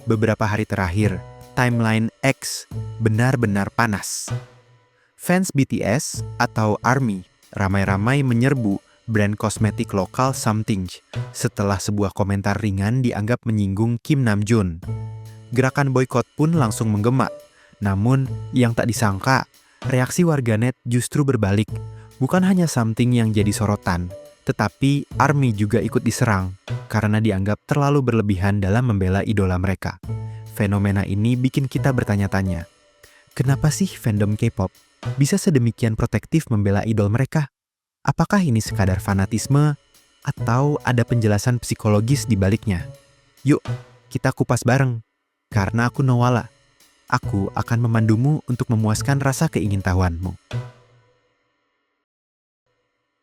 Beberapa hari terakhir, timeline X benar-benar panas. Fans BTS atau ARMY ramai-ramai menyerbu brand kosmetik lokal Something setelah sebuah komentar ringan dianggap menyinggung Kim Namjoon. Gerakan boykot pun langsung menggema. Namun, yang tak disangka, reaksi warganet justru berbalik. Bukan hanya Something yang jadi sorotan, tetapi ARMY juga ikut diserang karena dianggap terlalu berlebihan dalam membela idola mereka. Fenomena ini bikin kita bertanya-tanya, kenapa sih fandom K-pop bisa sedemikian protektif membela idol mereka? Apakah ini sekadar fanatisme atau ada penjelasan psikologis di baliknya? Yuk, kita kupas bareng. Karena aku Noala, aku akan memandumu untuk memuaskan rasa keingintahuanmu.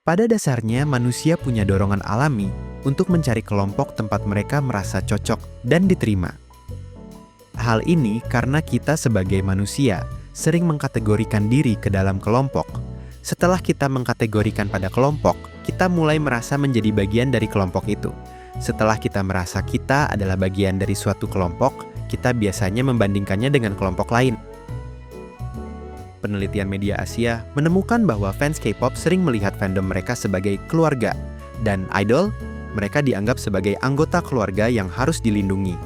Pada dasarnya, manusia punya dorongan alami untuk mencari kelompok tempat mereka merasa cocok dan diterima. Hal ini karena kita sebagai manusia sering mengkategorikan diri ke dalam kelompok. Setelah kita mengkategorikan pada kelompok, kita mulai merasa menjadi bagian dari kelompok itu. Setelah kita merasa kita adalah bagian dari suatu kelompok, kita biasanya membandingkannya dengan kelompok lain. Penelitian media Asia menemukan bahwa fans K-pop sering melihat fandom mereka sebagai keluarga, dan idol mereka dianggap sebagai anggota keluarga yang harus dilindungi.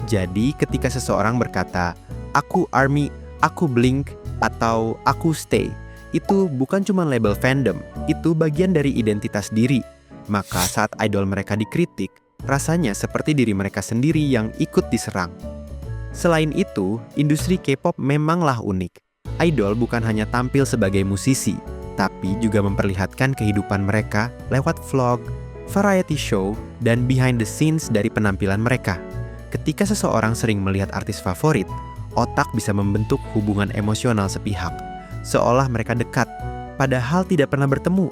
Jadi ketika seseorang berkata, "Aku ARMY, aku Blink," atau "aku Stay," itu bukan cuma label fandom, itu bagian dari identitas diri. Maka saat idol mereka dikritik, rasanya seperti diri mereka sendiri yang ikut diserang. Selain itu, industri K-pop memanglah unik. Idol bukan hanya tampil sebagai musisi, tapi juga memperlihatkan kehidupan mereka lewat vlog, variety show, dan behind the scenes dari penampilan mereka. Ketika seseorang sering melihat artis favorit, otak bisa membentuk hubungan emosional sepihak, seolah mereka dekat, padahal tidak pernah bertemu.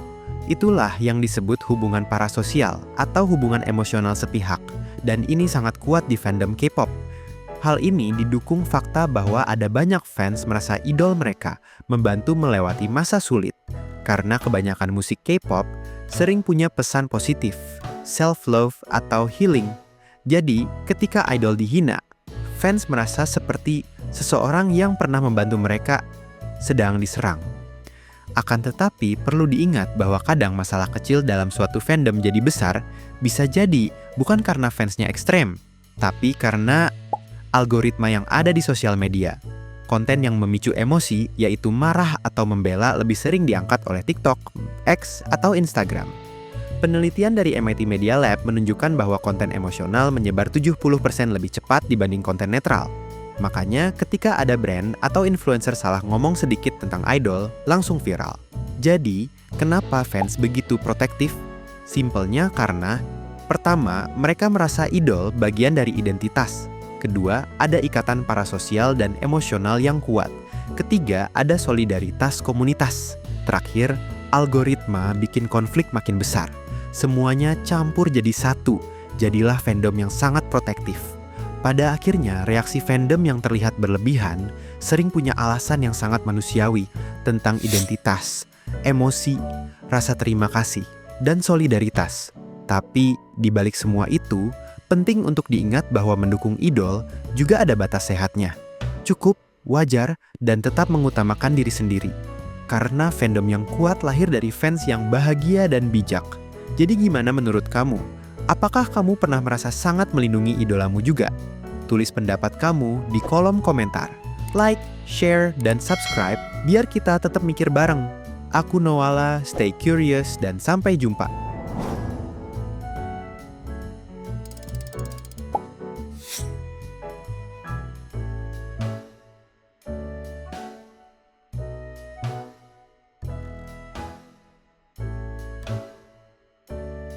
Itulah yang disebut hubungan parasosial atau hubungan emosional sepihak, dan ini sangat kuat di fandom K-pop. Hal ini didukung fakta bahwa ada banyak fans merasa idol mereka membantu melewati masa sulit, karena kebanyakan musik K-pop sering punya pesan positif, self-love atau healing. Jadi, ketika idol dihina, fans merasa seperti seseorang yang pernah membantu mereka sedang diserang. Akan tetapi, perlu diingat bahwa kadang masalah kecil dalam suatu fandom jadi besar bisa jadi bukan karena fansnya ekstrem, tapi karena algoritma yang ada di sosial media. Konten yang memicu emosi, yaitu marah atau membela, lebih sering diangkat oleh TikTok, X, atau Instagram. Penelitian dari MIT Media Lab menunjukkan bahwa konten emosional menyebar 70% lebih cepat dibanding konten netral. Makanya ketika ada brand atau influencer salah ngomong sedikit tentang idol, langsung viral. Jadi, kenapa fans begitu protektif? Simpelnya karena, pertama, mereka merasa idol bagian dari identitas. Kedua, ada ikatan parasosial dan emosional yang kuat. Ketiga, ada solidaritas komunitas. Terakhir, algoritma bikin konflik makin besar. Semuanya campur jadi satu, jadilah fandom yang sangat protektif. Pada akhirnya, reaksi fandom yang terlihat berlebihan sering punya alasan yang sangat manusiawi tentang identitas, emosi, rasa terima kasih, dan solidaritas. Tapi, di balik semua itu, penting untuk diingat bahwa mendukung idol juga ada batas sehatnya. Cukup, wajar, dan tetap mengutamakan diri sendiri. Karena fandom yang kuat lahir dari fans yang bahagia dan bijak. Jadi gimana menurut kamu? Apakah kamu pernah merasa sangat melindungi idolamu juga? Tulis pendapat kamu di kolom komentar. Like, share, dan subscribe biar kita tetap mikir bareng. Aku Noala, stay curious, dan sampai jumpa.